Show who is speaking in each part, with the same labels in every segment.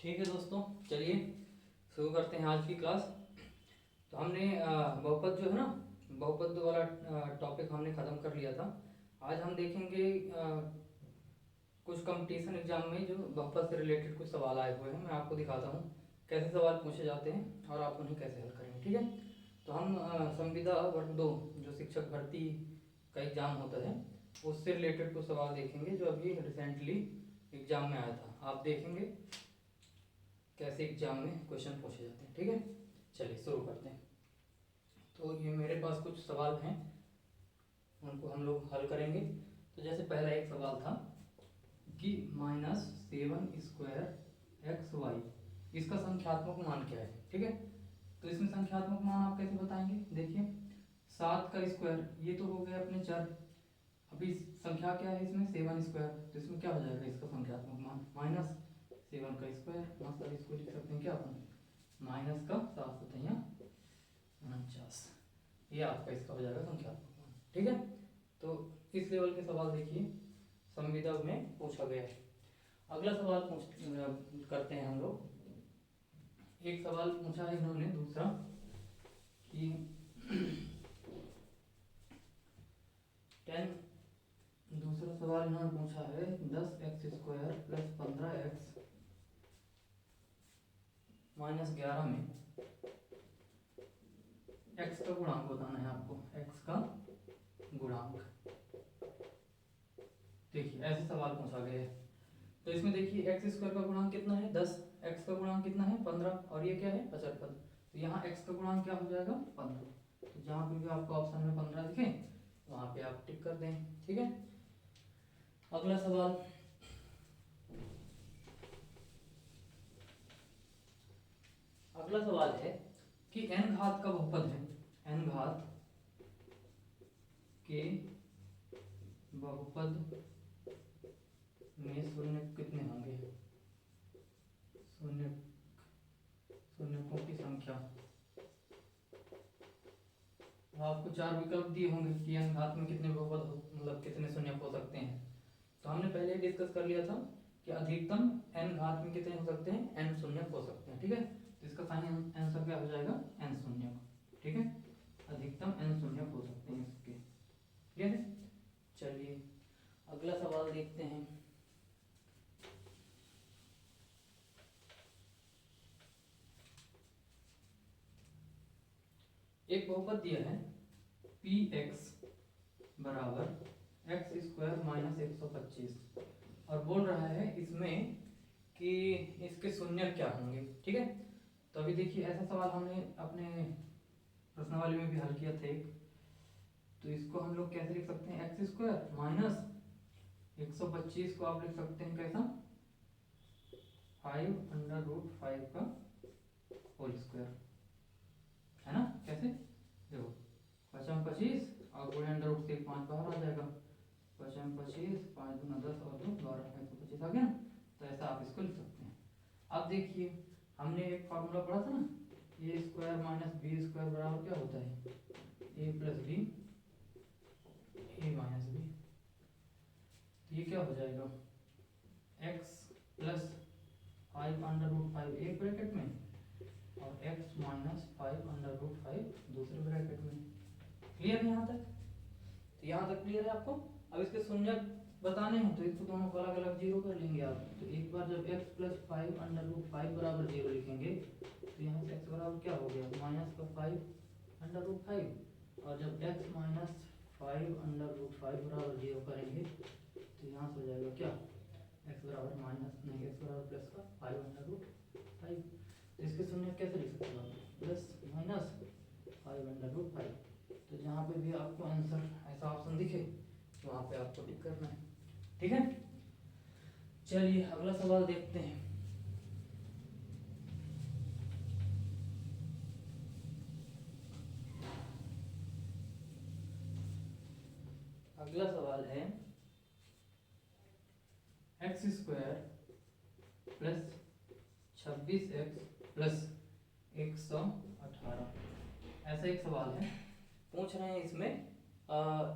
Speaker 1: ठीक है दोस्तों, चलिए शुरू करते हैं आज की क्लास। तो हमने बहुपद जो है ना, बहुपद वाला टॉपिक हमने ख़त्म कर लिया था। आज हम देखेंगे कुछ कंपटीशन एग्जाम में जो बहुपद से रिलेटेड कुछ सवाल आए हुए हैं। मैं आपको दिखाता हूँ कैसे सवाल पूछे जाते हैं और आप उन्हें कैसे हल करेंगे। ठीक है, तो हम संविदा वर्ग 2 जो शिक्षक भर्ती का एग्ज़ाम होता है उससे रिलेटेड कुछ सवाल देखेंगे जो अभी रिसेंटली एग्ज़ाम में आया था। आप देखेंगे कैसे एग्जाम में क्वेश्चन पूछे जाते हैं। ठीक है, चलिए शुरू करते हैं। तो ये मेरे पास कुछ सवाल हैं, उनको हम लोग हल करेंगे। तो जैसे पहला एक सवाल था कि -7² एक्स वाई, इसका संख्यात्मक मान क्या है। ठीक है, तो इसमें संख्यात्मक मान आप कैसे बताएंगे। देखिए 7 का स्क्वायर ये तो हो गया अपने चर, अभी संख्या क्या है इसमें 7², तो इसमें क्या हो जाएगा इसका संख्यात्मक मान -7 का स्क्वायर। मतलब इसको लिख सकते हैं क्या अपन, माइनस का 7×49, ये आपका इसका हो जाएगा संख्यात्मक मान। ठीक है, तो इस लेवल के सवाल देखिए संविदा में पूछा गया है। अगला सवाल करते हैं हम लोग। एक सवाल पूछा है इन्होंने दूसरा कि 10, दूसरा सवाल इन्होंने पूछा है 10x² + 15x - 11 में x का गुणांक बताना है आपको। x का गुणांक, देखिए ऐसे सवाल पूछा गया है। तो इसमें देखिए x² का गुणांक कितना है 10, x का गुणांक कितना है 15 और ये क्या है 75। तो यहाँ x का गुणांक क्या हो जाएगा 15। तो जहाँ पे भी आपको ऑप्शन में 15 दिखे वहाँ पे आप टिक कर दें। ठीक है, अगला सवाल। अगला सवाल है कि n घात का बहुपद है, n घात के बहुपद में शून्य कितने होंगे, शून्यकों की संख्या। आपको 4 विकल्प दिए होंगे कि n घात में कितने बहुपद मतलब कितने शून्यक हो सकते हैं। तो हमने पहले डिस्कस कर लिया था कि अधिकतम n घात में कितने हो सकते हैं, n शून्यक हो सकते हैं। ठीक है, तो इसका सही आंसर क्या हो जाएगा n शून्यक। ठीक है, अधिकतम n शून्यक हो सकते हैं इसके। ठीक है, चलिए अगला सवाल देखते हैं। एक बहुपद दिया है px = x² - 125 और बोल रहा है इसमें कि इसके शून्य क्या होंगे। ठीक है, तो अभी देखिए ऐसा सवाल हमने अपने प्रश्नावली में भी हल किया था एक। तो इसको हम लोग कैसे लिख सकते हैं, x² - 125 को आप लिख सकते हैं कैसा 5√5 का होल स्क्वायर, है ना। कैसे देखो 5×25 और गुणे √5 से 5 बाहर आ जाएगा। 5×25 5 × 10 और 2 12 125 आ गया ना। तो ऐसा आप इसको लिख सकते हैं। अब देखिए हमने एक फार्मूला पढ़ा था ना, a² - b² बराबर क्या होता है a + b a - b। तो ये क्या हो जाएगा x + 5√5 एक ब्रैकेट में और x - 5√5 दूसरे ब्रैकेट में। क्लियर है यहाँ तक। तो यहाँ तक क्लियर है आपको। अब इसके शून्य बताने हैं तो इसको दोनों को अलग अलग जीरो कर लेंगे आप। तो एक बार जब x + 5√5 बराबर 0 लिखेंगे तो यहाँ से x बराबर क्या हो गया -5√5। और जब x - 5√5 बराबर 0 करेंगे तो यहाँ से हो जाएगा क्या x बराबर +5/5। तो इसके शून्य कैसे लिख सकते हो +-5/5। तो जहाँ पे भी आपको आंसर ऐसा ऑप्शन दिखे वहाँ पे आपको टिक करना है। ठीक है, चलिए अगला सवाल देखते हैं। अगला सवाल है x² + 26x + 118, ऐसा एक सवाल है। पूछ रहे हैं इसमें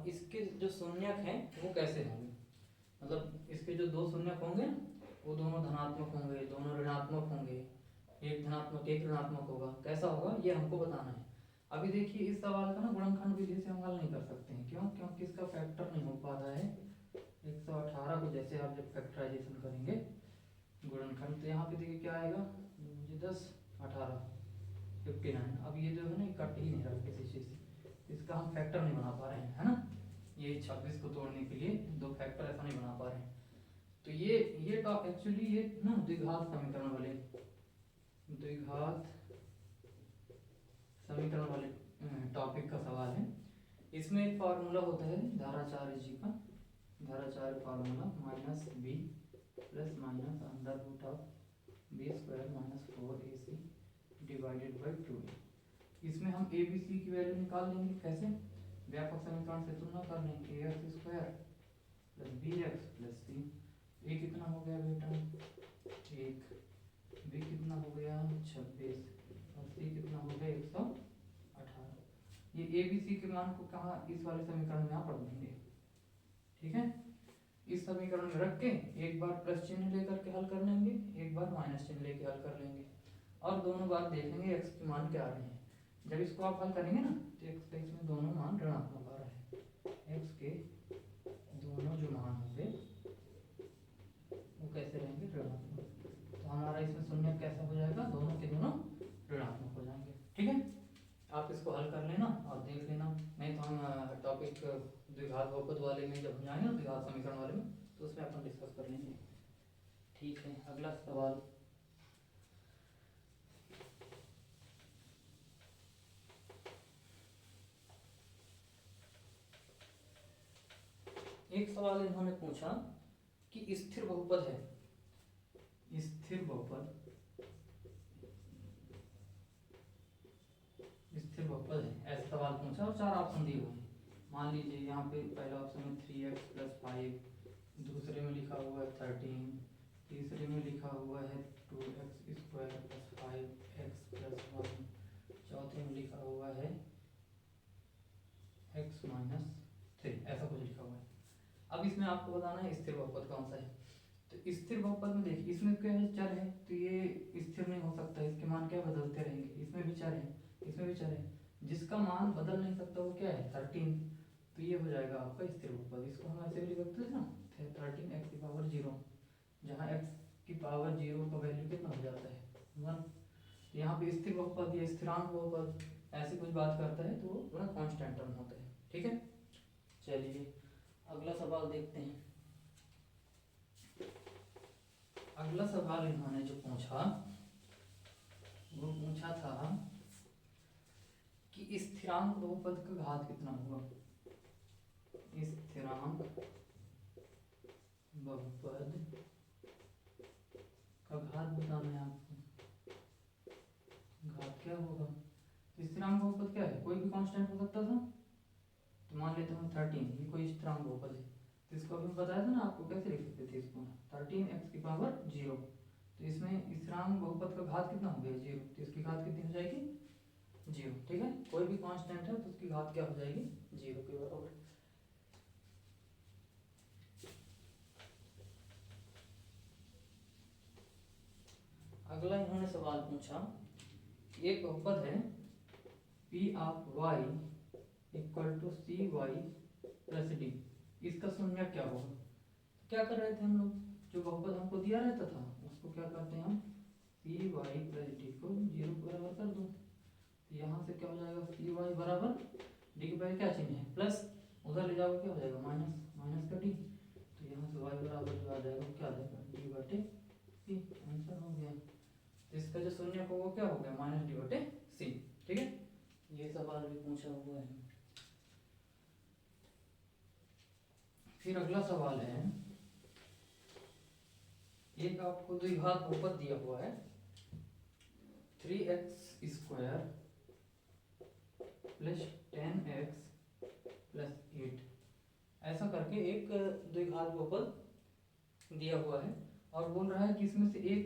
Speaker 1: इसके जो शून्यक हैं वो कैसे होंगे, मतलब इसके जो दो शून्यक होंगे वो दोनों धनात्मक होंगे, दोनों ऋणात्मक होंगे, एक धनात्मक एक ऋणात्मक होगा, कैसा होगा ये हमको बताना है। अभी देखिए इस सवाल का ना गुणनखंड विधि से हम हल नहीं कर सकते हैं, क्यों? क्योंकि इसका फैक्टर नहीं हो पा रहा है 118 को। जैसे आप जब फैक्टराइजेशन करेंगे गुणनखंड, तो यहाँ पे देखिए क्या आएगा, 10 18 59। अब ये जो है ना कट ही नहीं रहा किसी चीज़ से, इसका हम फैक्टर नहीं बना पा रहे हैं, है ना। ये 26 को तोड़ने के लिए दो फैक्टर ऐसा नहीं बना पा रहे हैं। तो ये टॉप एक्चुअली ये ना द्विघात समीकरण वाले टॉपिक का सवाल है। इसमें एक फार्मूला होता है धाराचार्य जी का, Dharacharya formula -b plus minus under root of b square minus 4ac divided by 2a। इसमें हम a b c की वैल्यू निकाल लेंगे। कैसे? व्यापक समीकरण से तुलना कर लेंगे, ax square plus bx plus c। a कितना हो गया बेटा 1, b कितना हो गया 26 और c कितना हो गया 118। ये a b c के मान को कहाँ इस वाले समीकरण में आप रख देंगे, ठीक है। इस समीकरण में रख के एक बार प्लस चिन्ह लेकर के हल कर लेंगे, एक बार माइनस चिन्ह लेके हल कर लेंगे, और दोनों बार देखेंगे x के मान क्या आ रहे हैं। जब इसको आप हल करेंगे ना तो x का इसमें दोनों मान ऋणात्मक आ रहा है, x के दोनों जो मान होंगे वो कैसे रहेंगे ऋणात्मक। तो हमारा इसमें शून्य कैसा हो जाएगा, दोनों के दोनों ऋणात्मक हो जाएंगे, ठीक है। आप इसको हल कर लेना और देख लेना, नहीं तो हम टॉपिक द्विघात बहुपद वाले में जब हम जाएंगे द्विघात समीकरण वाले में तो उसमें अपन डिस्कस कर लेंगे, ठीक है। अगला सवाल, एक सवाल इन्होंने पूछा कि स्थिर बहुपद है, स्थिर बहुपद है, ऐसा सवाल पूछा और 4 ऑप्शन दिए हुए हैं। मान लीजिए यहाँ पे पहला ऑप्शन में 3x प्लस 5, दूसरे में लिखा हुआ है 13, तीसरे में लिखा हुआ है 2x square plus 5x plus 1, चौथे में लिखा हुआ है x माइनस 3, ऐसा कुछ लिखा हुआ है। अब इसमें आपको बताना है स्थिर बहुपद कौन सा है। तो स्थिर बहुपद में देखिए इसमें क्या है, चर है, तो ये स्थिर नहीं हो सकता, इसके मान क्या बदलते रहेंगे। इसमें भी चर है, इसमें भी चर है, जिसका मान बदल नहीं सकता वो क्या है 13, तो ये हो जाएगा आपका स्थिर बहुपद। इसको हम ऐसे भी लिख सकते हैं ना 13x की पावर 0, जहाँ x की पावर 0 का वैल्यू कितना हो जाता है 1। तो यहाँ पे स्थिर बहुपद या स्थिरांक बहुपद ऐसी कुछ बात करता है तो वो थोड़ा कॉन्स्टेंट टर्म होता है, ठीक है। चलिए अगला सवाल देखते हैं। अगला सवाल इन्होंने जो पूछा वो पूछा था कि स्थिरांक बहुपद का घात कितना होगा। स्थिरांक बहुपद का घात बताना है आपको, घात क्या होगा। स्थिरांक बहुपद क्या है, कोई भी कांस्टेंट हो सकता था, तो मान लेते हैं 13, ये कोई स्थिरांक बहुपद है, तो इसको अभी बताया था ना आपको कैसे लिख सकते थे इसको 13x की पावर 0। तो इसमें स्थिरांक बहुपद का घात कितना हो गया 0, तो इसकी घात कितनी हो जाएगी 0, ठीक है। कोई भी कांस्टेंट है तो उसकी घात क्या हो जाएगी 0 के बराबर। अगला इन्होंने सवाल पूछा, एक बहुपद है p of y equal to c y plus d, इसका शून्य क्या होगा। तो क्या कर रहे थे हम लोग, जो बहुपद हमको दिया रहता था उसको क्या करते हैं हम सी वाई प्लस डी को 0 के बराबर कर दो। तो यहाँ से क्या हो जाएगा सी वाई बराबर डी के पहले क्या चिन्ह है प्लस, उधर ले जाओगे क्या हो जाएगा माइनस, माइनस का डी, तो यहाँ से वाई बराबर जो आ जाएगा क्या आ जाएगा डी बटे सी, आंसर हो गया। तो इसका जो शून्य को वो क्या हो गया माइनस डी बटे सी, ठीक है। ये सवाल भी पूछा हुआ है। फिर अगला सवाल है, एक आपको द्विघात बहुपद दिया हुआ है 3x square plus 10x plus 8, ऐसा करके एक द्विघात बहुपद दिया हुआ है और बोल रहा है कि इसमें से एक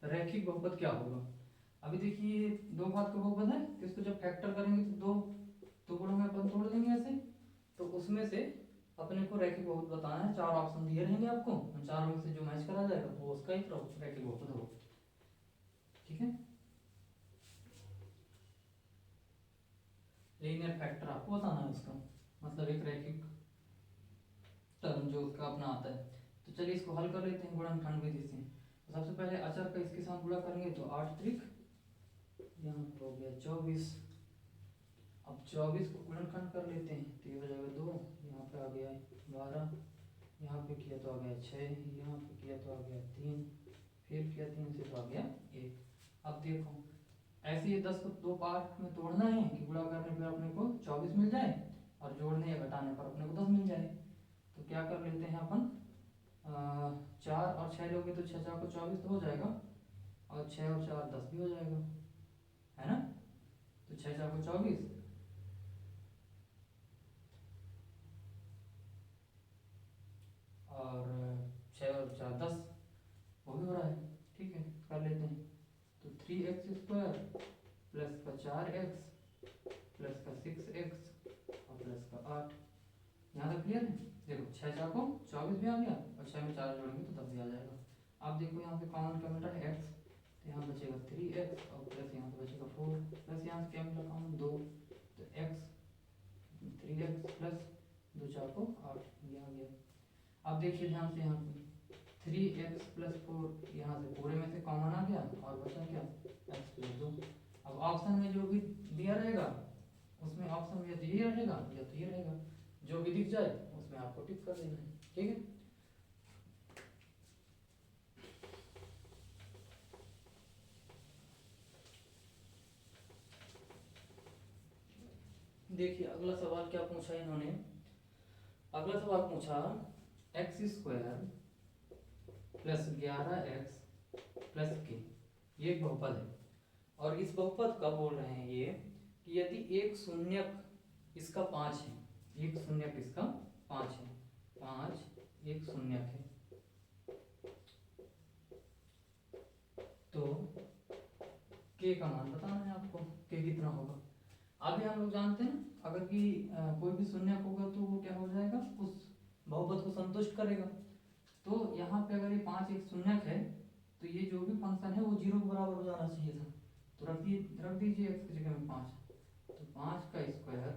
Speaker 1: रैखिक बहुपद क्या होगा। अभी देखिए दो घात का बहुपद है तो इसको जब फैक्टर करेंगे तो दो टुकड़ों में अपन तोड़ देंगे ऐसे, तो उसमें से अपने को रैखिक बहुपद बताना है, 4 ऑप्शन दिए रहेंगे आपको, उन चारों में से जो मैच करा जाएगा वो उसका ही रैखिक बहुपद होगा। ठीक है, लीनियर फैक्टर आपको बताना है उसका, मतलब एक रैखिक टर्म जो उसका अपना आता है। तो चलिए इसको हल कर लेते हैं गुणनखंड विधि से। तो सबसे पहले अचर का इसके साथ गुणा करेंगे तो 8 त्रिक यहाँ पर हो गया 24। अब 24 को गुणनखंड कर लेते हैं तो ये हो जाएगा 2, यहाँ पे आ गया 12, यहाँ पे किया तो आ गया 6, यहाँ पे किया तो आ गया 3, फिर किया 3 से तो आ गया 1। अब देखो ऐसे ये 10 को 2 पार्ट में तोड़ना है कि गुणा करने पर अपने को 24 मिल जाए और जोड़ने या घटाने पर अपने को 10 मिल जाए। तो क्या कर लेते हैं अपन, 4 और 6 लोगे तो 6 4 को 24 तो हो जाएगा, और 6 और 4 10 भी हो जाएगा, है ना। तो 6 4 को 24 और 6 और 4 10, वो भी हो रहा है। ठीक है, कर लेते हैं। तो 3x² प्लस का 4x प्लस का 6x और प्लस का 8। यहाँ तक क्लियर है। देखो 6 4 को 24 भी आ गया और 6 में 4 जोड़ेंगे तो 10 भी आ जाएगा। अब देखो यहाँ से कॉमन क्या मिल रहा है x, तो यहाँ बचेगा 3x और प्लस यहाँ से बचेगा 4, प्लस यहाँ से क्या मिला कॉमन 2, तो x 3x प्लस 2 4 को 8, ये आ गया। अब देखिए ध्यान से यहाँ पे 3x प्लस 4 यहाँ से पूरे में से कॉमन आ गया और बचा क्या x प्लस 2। अब ऑप्शन में जो भी दिया रहेगा उसमें ऑप्शन में या तो ये रहेगा या तो ये रहेगा, जो भी दिख जाए उसमें आपको टिक कर देना है। ठीक है, देखिए अगला सवाल क्या पूछा इन्होंने। अगला सवाल पूछा x² plus 11x plus k, ये एक बहुपद है और इस बहुपद का बोल रहे हैं ये कि यदि एक शून्यक इसका 5 है, एक शून्यक इसका 5 है, 5 एक शून्यक है, तो k का मान बताना है आपको, k कितना होगा। आगे हम लोग जानते हैं अगर कि कोई भी शून्यक होगा तो वो क्या हो जाएगा, उस बहुपद को संतुष्ट करेगा। तो यहाँ पे अगर ये 5 एक शून्यक है तो ये जो भी फंक्शन है वो 0 के बराबर हो जाना चाहिए था। तो रख दीजिए x की जगह में 5, तो 5 का square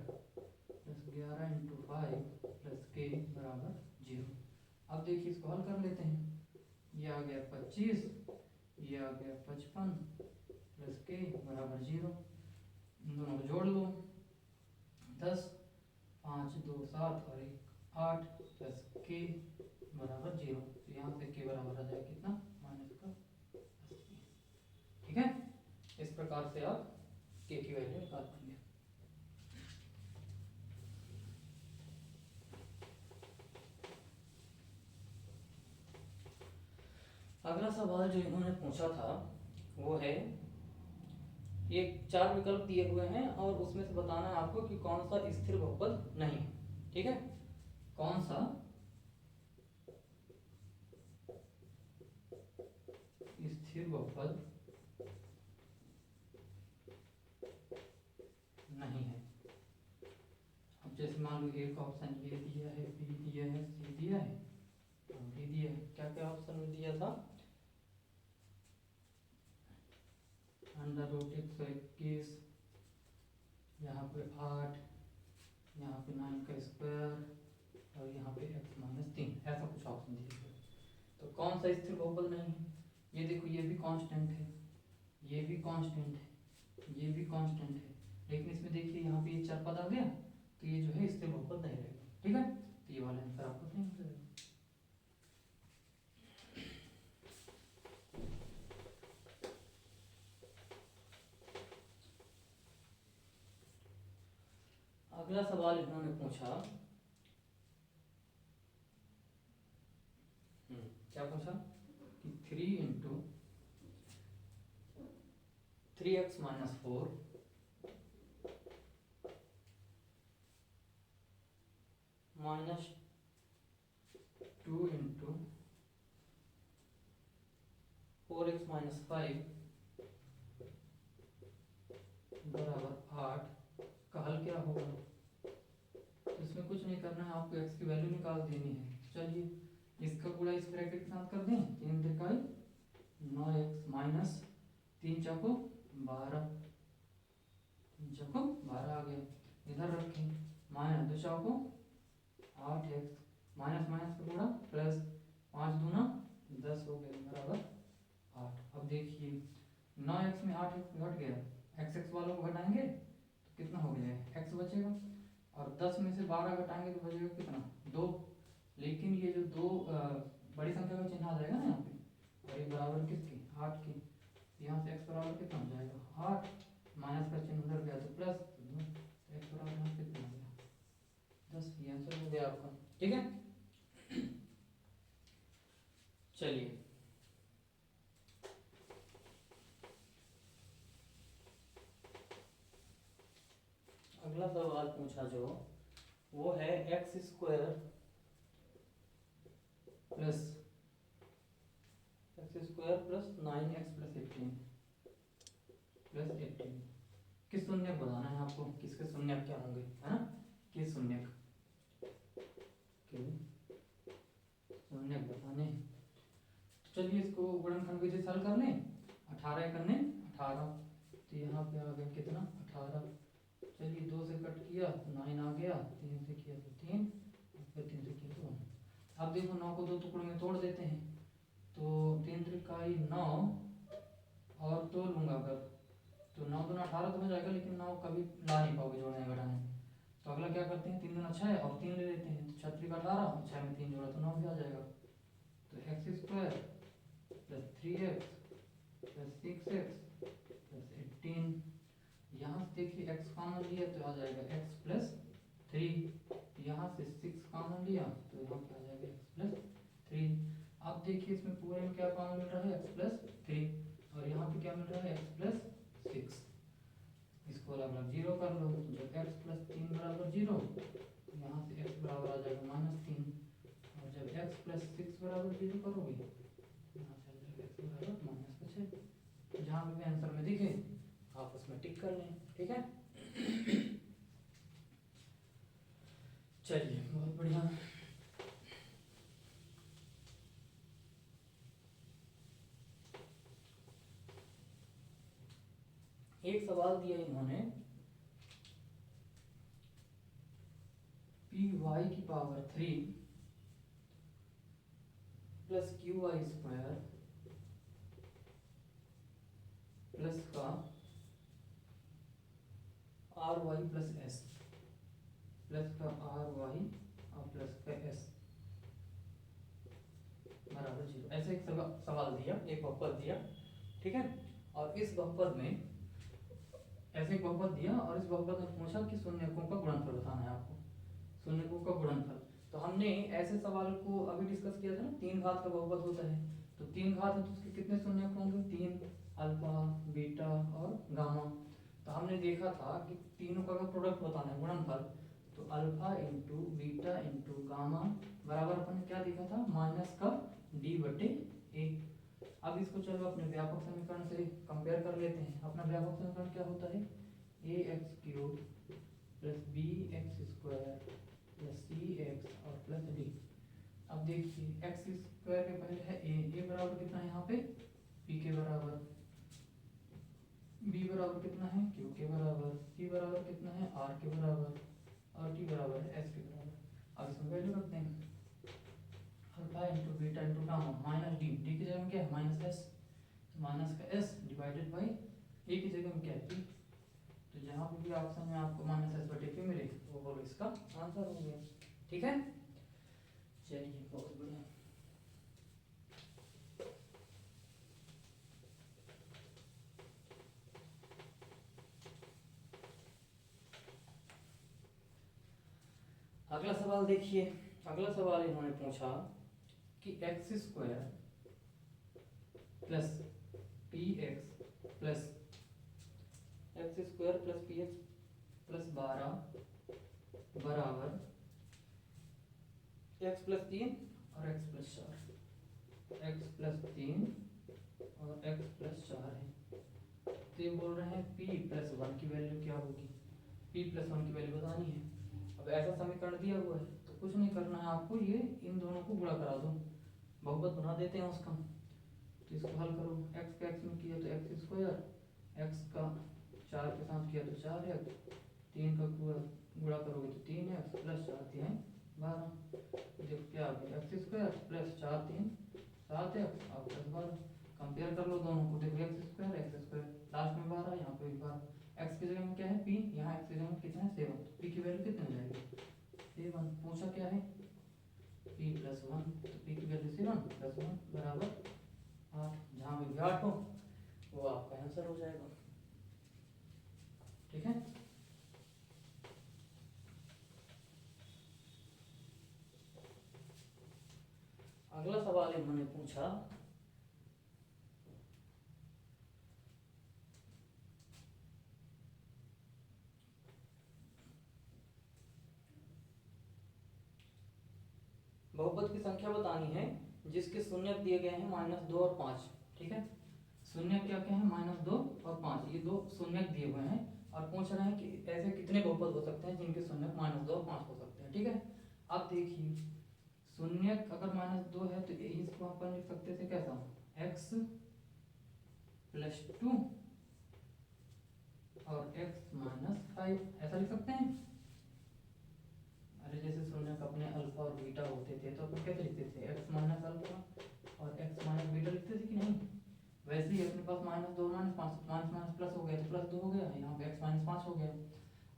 Speaker 1: plus 11 into 5 plus k बराबर 0। अब देखिए इसको हल कर लेते हैं, ये आ गया 25, ये आ गया 55 प्लस k बराबर 0। इन दोनों को जोड़ लो, 10 5 2 7 और 1 8 प्लस k बराबर 0। तो यहाँ से k बराबर आ जाए कितना, -80। ठीक है, इस प्रकार से आप k की वैल्यू निकाल पाएंगे। अगला सवाल जो इन्होंने पूछा था वो है, ये 4 विकल्प दिए हुए हैं और उसमें से बताना है आपको कि कौन सा स्थिर बहुपद नहीं है। ठीक है, कौन सा स्थिर बहुपद नहीं है। अब जैसे मान लो एक ऑप्शन ये दिया है, बी दिया है, सी दिया है और डी दिया है। क्या क्या ऑप्शन में दिया था, √121, यहाँ पे 8, यहाँ पे 9 का स्क्वायर और यहाँ पे x-3, ऐसा कुछ ऑप्शन दिए गए। तो कौन सा स्थिर बहुपद नहीं है, ये देखो ये भी कांस्टेंट है, ये भी कांस्टेंट है, ये भी कांस्टेंट है, लेकिन इसमें देखिए यहाँ पे ये 4 पद आ गया तो ये जो है स्थिर बहुपद नहीं रहेगा। ठीक है, तो ये वाला आंसर आपका सही हो जाएगा। अगला सवाल इन्होंने पूछा, क्या पूछा कि 3 into 3x minus 4 minus 2 into 4x minus 5 बराबर 8 का हल क्या होगा। तो इसमें कुछ नहीं करना है, आपको x की वैल्यू निकाल देनी है। चलिए इसका पूरा इस ब्रैकेट के साथ कर दें, 3 त्रिकाई 9x माइनस 3 चौको 12, 3 चौको 12 आ गया, इधर रखें माइनस 2 चौको 8x माइनस माइनस का पूरा प्लस 5 दूना 10 हो गया बराबर 8। अब देखिए 9x में 8x घट गया, x वालों को घटाएंगे तो कितना हो गया, x बचेगा, और 10 में से 12 घटाएंगे तो बचेगा कितना 2। लेकिन ये जो दो बड़ी संख्या का चिन्ह आ जाएगा ना यहाँ पे, और ये बराबर किसकी 8 की, यहाँ से x बराबर कितना हो जाएगा 8, माइनस का चिन्ह उधर गया तो प्लस, तो x बराबर यहाँ कितना हो गया 10। ये आंसर हो गया आपका, ठीक है। चलिए अगला सवाल पूछा जो वो है x square plus 9x plus 18 plus 18। किस शून्यक बताना है आपको, किसके शून्यक क्या होंगे, है ना, किस शून्यक के शून्यक बताने। तो चलिए इसको गुणनखंड विधि से हल कर लें। 18 करने 18, तो यहाँ पे आ गया कितना 18। चलिए 2 से कट किया तो 9 आ गया, 3 से किया तो 3, फिर 3 से किया तो 1। अब देखो 9 को 2 टुकड़ों में तोड़ देते हैं, तो 3 त्रिकाई 9 और 2 लूँगा अगर, तो 9 दूना 18 तो हो जाएगा, लेकिन 9 कभी ला नहीं पाओगे जोड़ने घटाने। तो अगला क्या करते हैं, 3 दूना 6 और 3 ले लेते हैं, तो 6 3 18 और 6 में 3 जोड़ा तो 9 भी आ जाएगा। तो x square plus 3x plus 6x plus 18, यहाँ से देखिए x कॉमन लिया तो आ जाएगा x प्लस 3, यहाँ से 6 कॉमन लिया तो यहाँ पे आ जाएगा x प्लस 3। अब देखिए इसमें पूरे में क्या कॉमन मिल रहा है x प्लस 3, और यहाँ पे क्या मिल रहा है x प्लस 6। इसको अलग अलग जीरो कर लो, जब x प्लस 3 बराबर 0 तो यहाँ से x बराबर आ जाएगा माइनस 3, और जब x प्लस 6 बराबर 0 करोगे यहाँ से आ जाएगा x बराबर माइनस 6। जहाँ पे भी आंसर में दिखे आप उसमें टिक कर लें, ठीक है। चलिए बहुत बढ़िया। एक सवाल दिया इन्होंने, पी वाई की power 3 plus Q Y square plus का R Y plus S plus का आर वाई और प्लस का एस बराबर 0, ऐसे एक सवाल दिया, एक बहुपद दिया, ठीक है। और इस बहुपद में ऐसे एक बहुपद दिया, और इस बहुपद में पूछा कि शून्यकों का गुणनफल बताना है आपको, शून्यकों का गुणनफल। तो हमने ऐसे सवाल को अभी डिस्कस किया था ना, 3 घात का बहुपद होता है, तो 3 घात है तो उसके कितने शून्यक होंगे, 3, अल्फा बीटा और गामा। तो हमने देखा था कि तीनों का अगर प्रोडक्ट बताना है गुणनफल, तो alpha into beta into gamma बराबर अपन ने क्या देखा था, माइनस का डी बटे ए। अब इसको चलो अपने व्यापक समीकरण से कंपेयर कर लेते हैं। अपना व्यापक समीकरण क्या होता है, A X cube plus B X square plus C X और प्लस डी। अब देखिए एक्स स्क्वायर के पहले है ए बराबर कितना है यहाँ पे, पी के बराबर, बी बराबर कितना है, क्यू के बराबर, सी बराबर कितना है, आर के बराबर, और टी बराबर है एस के बराबर। अब इसमें वैल्यू रखते हैं, alpha into beta into gamma minus D, D की जगह में क्या है माइनस एस, तो माइनस का एस डिवाइडेड बाई ए की जगह में क्या है पी। तो जहाँ पे भी ऑप्शन में आपको माइनस एस बटे पी मिले वो बोलो इसका आंसर हो गया, ठीक है। चलिए बहुत बढ़िया। अगला सवाल देखिए, अगला सवाल इन्होंने पूछा कि x square plus P x plus x square plus P x plus 12 बराबर एक्स प्लस 3 और एक्स प्लस 4, एक्स प्लस 3 और एक्स प्लस 4 है। तो ये बोल रहे हैं p प्लस 1 की वैल्यू क्या होगी, p प्लस 1 की वैल्यू बतानी है। अब ऐसा समीकरण दिया हुआ है तो कुछ नहीं करना है आपको, ये इन दोनों को गुणा करा दो, बहुपद बना देते हैं उसका। तो इसको हल करो, x का x में किया तो x स्क्वायर, x का 4 के साथ किया तो 4x, 3 का गुणा करोगे तो 3x प्लस 4 3 12, देखो क्या आ गया x स्क्वायर प्लस 4 3 7x और प्लस 12। कंपेयर कर लो दोनों को, देखो x स्क्वायर लास्ट में 12, यहाँ पे भी 12, x की जगह में क्या है p, यहाँ x की जगह में कितना है 7, तो p की वैल्यू कितनी हो जाएगी 7। पूछा क्या है p प्लस 1, तो p की वैल्यू 7 प्लस 1 बराबर 8, जहाँ पे भी 8 हो वो आपका आंसर हो जाएगा। ठीक है, अगला सवाल इन्होंने पूछा बहुपद की संख्या बतानी है जिसके शून्य दिए गए हैं -2 और 5। ठीक है, शून्य क्या क्या है -2 और 5, ये दो शून्य दिए हुए हैं और पूछ रहे हैं कि ऐसे कितने बहुपद हो सकते हैं जिनके शून्य -2 और 5 हो सकते हैं। ठीक है, अब देखिए शून्य अगर -2 है तो इसको अपन लिख सकते थे कैसा, x प्लस 2 और x माइनस 5, ऐसा लिख सकते हैं। अरे जैसे शून्य का अपने अल्फा और बीटा होते थे तो अपन कैसे लिखते थे, x माइनस अल्फा और x माइनस बीटा लिखते थे कि नहीं, वैसे ही अपने पास -2 -5 माइनस प्लस हो गया तो प्लस 2 हो गया, यहाँ पे x माइनस 5 हो गया।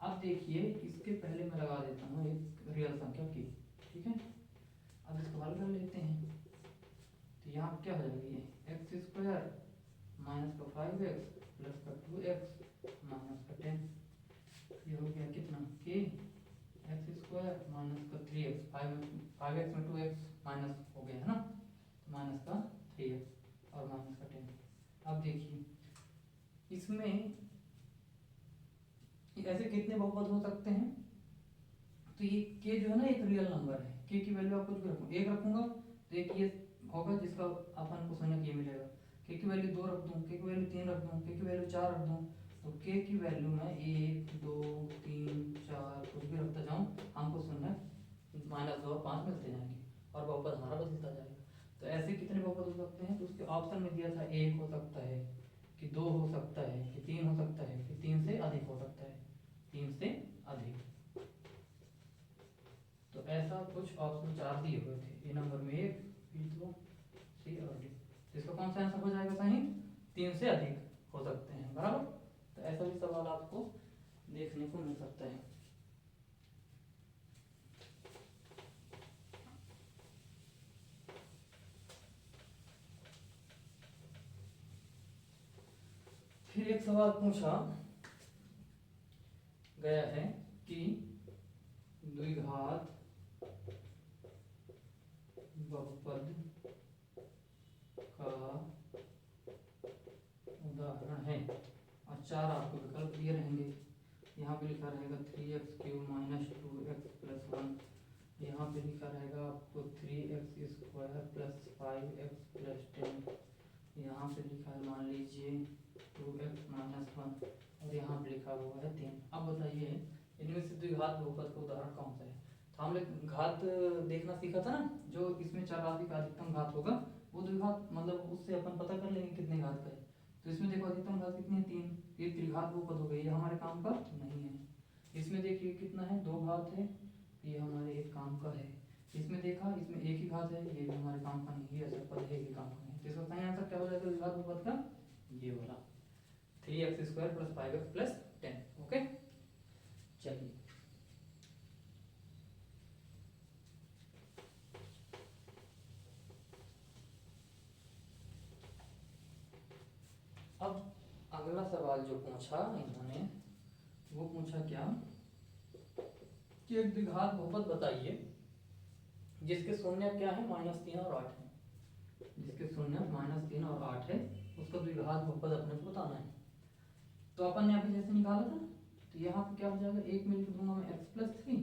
Speaker 1: अब देखिए इसके पहले मैं लगा देता हूँ एक रियल संख्या की। ठीक है, अब इसको हल कर लेते हैं तो यहाँ क्या हो जाएगी, ये एक्स स्क्वायर माइनस का 5x प्लस का 2x माइनस का 10, ये हो गया कितना k एक्स स्क्वायर माइनस का 3x, 5x में 2x माइनस हो गया है ना, माइनस का 3x और माइनस का 10। अब देखिए इसमें ऐसे कितने बहुपद हो सकते हैं, तो ये k जो है ना एक रियल नंबर है, k की वैल्यू आप कुछ भी रखो, 1 रखूंगा तो एक ये होगा जिसका अपन को शून्य ये मिलेगा, k की वैल्यू 2 रख दूँ, k की वैल्यू 3 रख दूँ, k की वैल्यू 4 रख दूँ, तो k की वैल्यू में 1 2 3 4 कुछ भी रखता जाऊँ हमको शून्य -2 और 5 मिलते जाएंगे और बहुपद हमारा बदलता जाएगा। तो ऐसे कितने बहुपद हो सकते हैं, तो उसके ऑप्शन में दिया था 1 हो सकता है कि 2 हो सकता है कि 3 हो सकता है कि 3 से अधिक हो सकता है, 3 से अधिक। तो ऐसा कुछ ऑप्शन 4 दिए हुए थे, ए नंबर में 1 बी 2 सी और डी, इसका कौन सा आंसर हो जाएगा सही, 3 से अधिक हो सकते हैं बराबर। तो ऐसा भी सवाल आपको देखने को मिल सकता है। फिर एक सवाल पूछा गया है कि द्विघात बहुपद का उदाहरण है और 4 आपको विकल्प दिए रहेंगे। यहाँ पे लिखा रहेगा 3x³ माइनस 2x प्लस 1, यहाँ पे लिखा रहेगा आपको 3x² प्लस 5x प्लस 10, यहाँ पे लिखा है मान लीजिए 2x माइनस 1 और यहाँ पे लिखा हुआ है 3। अब बताइए इनमें से द्विघात बहुपद का उदाहरण कौन सा है। तो हम लोग घात देखना सीखा था ना, जो इसमें चरराशि का अधिकतम घात होगा वो द्विघात, मतलब उससे अपन पता कर लेंगे कितने घात का है। तो इसमें देखो अधिकतम घात कितनी है 3, ये त्रिघात बहुपद हो गई, ये हमारे काम का नहीं है। इसमें देखिए कितना है 2 घात है, ये हमारे एक काम का है। इसमें देखा इसमें एक ही घात है, ये भी हमारे काम का नहीं है, ऐसा पद है, ये काम का नहीं है। तो इसका सही आंसर क्या हो जाएगा द्विघात बहुपद का, ये वाला 3x² plus 5x plus 10। Okay, चलिए अब अगला सवाल जो पूछा इन्होंने वो पूछा क्या कि एक द्विघात बहुपद बताइए जिसके शून्य क्या है -3 और 8 है, जिसके शून्य -3 और 8 है उसका द्विघात बहुपद अपने को बताना है। तो अपन ने अभी जैसे निकाला था, तो यहाँ पे क्या हो जाएगा, एक में लिख दूंगा मैं x प्लस 3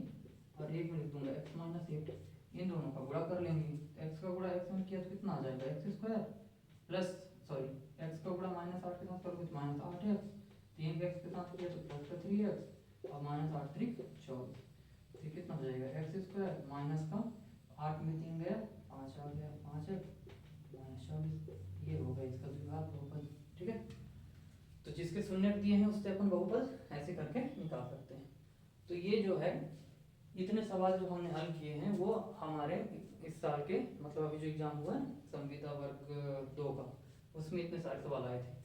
Speaker 1: और एक में लिख दूंगा x माइनस 8, इन दोनों का गुणा कर लेंगे। x का गुणा x में किया तो कितना आ जाएगा x² प्लस x का गुणा -8 के साथ करोगे तो -8x, 3x के साथ किया तो प्लस का 3x और -8 3 24। तो ये कितना हो जाएगा एक्स स्क्वायर माइनस का 8 में 3 गया 5 आ गया 5 माइनस 40, ये होगा इसका द्विघात बहुपद। ठीक है, तो जिसके शून्य दिए हैं उससे अपन बहुपद ऐसे करके निकाल सकते हैं। तो ये जो है इतने सवाल जो हमने हल किए हैं वो हमारे इस साल के मतलब अभी जो एग्जाम हुआ है संविदा वर्ग 2 का, उसमें इतने सारे सवाल आए थे।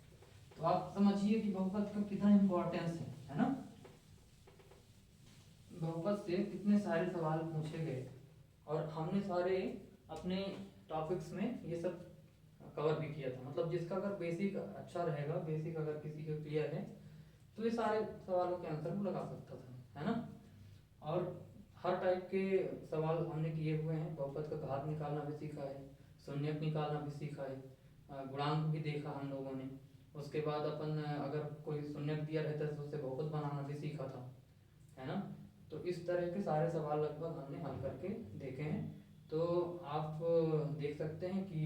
Speaker 1: तो आप समझिए कि बहुपद का कितना इम्पोर्टेंस है ना। बहुपद से कितने सारे सवाल पूछे गए और हमने सारे अपने टॉपिक्स में ये सब कवर भी किया था। मतलब जिसका अगर बेसिक अच्छा रहेगा, बेसिक अगर किसी का क्लियर है तो ये सारे सवालों के आंसर वो लगा सकता था, है ना। और हर टाइप के सवाल हमने किए हुए हैं। बहुपद का घात निकालना भी सीखा है, शून्यक निकालना भी सीखा है, गुणांक भी देखा हम लोगों ने। उसके बाद अपन अगर कोई शून्यक दिया रहता है तो उससे बहुपद बनाना भी सीखा था, है ना। तो इस तरह के सारे सवाल लगभग हमने हल करके देखे हैं। तो आप देख सकते हैं कि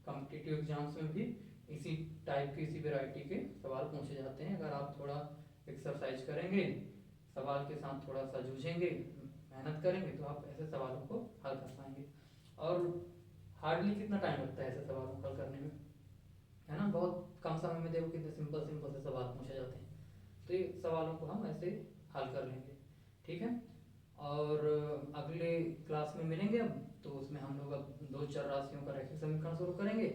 Speaker 1: कॉम्पिटिटिव एग्जाम्स में भी इसी टाइप की इसी वैरायटी के सवाल पूछे जाते हैं। अगर आप थोड़ा एक्सरसाइज करेंगे, सवाल के साथ थोड़ा सा जूझेंगे, मेहनत करेंगे तो आप ऐसे सवालों को हल कर पाएंगे। और हार्डली कितना टाइम लगता है ऐसे सवालों को हल करने में, है ना। बहुत कम समय में देखो कितने सिंपल सिंपल से सवाल पूछे जाते हैं। तो ये सवालों को हम ऐसे हल कर लेंगे, ठीक है। और अगले क्लास में मिलेंगे अब, तो उसमें हम लोग अब 2 चर राशियों का रैखिक समीकरण शुरू करेंगे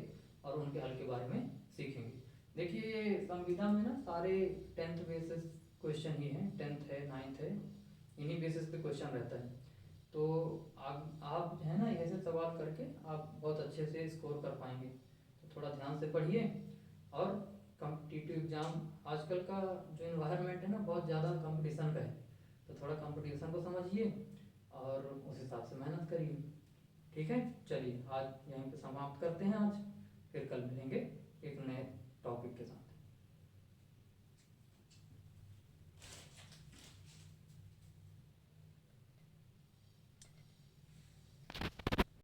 Speaker 1: और उनके हल के बारे में सीखेंगे। देखिए संविधा में ना सारे 10th बेसिस क्वेश्चन ही हैं, 10th है 9th है, इन्हीं बेसिस पे क्वेश्चन रहता है। तो आप है ना ऐसे सवाल करके आप बहुत अच्छे से स्कोर कर पाएंगे। तो थोड़ा ध्यान से पढ़िए। और कॉम्पिटिटिव एग्जाम आजकल का जो इन्वायरमेंट है ना बहुत ज़्यादा कंपटीशन का है, तो थोड़ा कंपटीशन को समझिए और उस हिसाब से मेहनत करिए, ठीक है। चलिए आज यहीं पे समाप्त करते हैं आज, फिर कल मिलेंगे।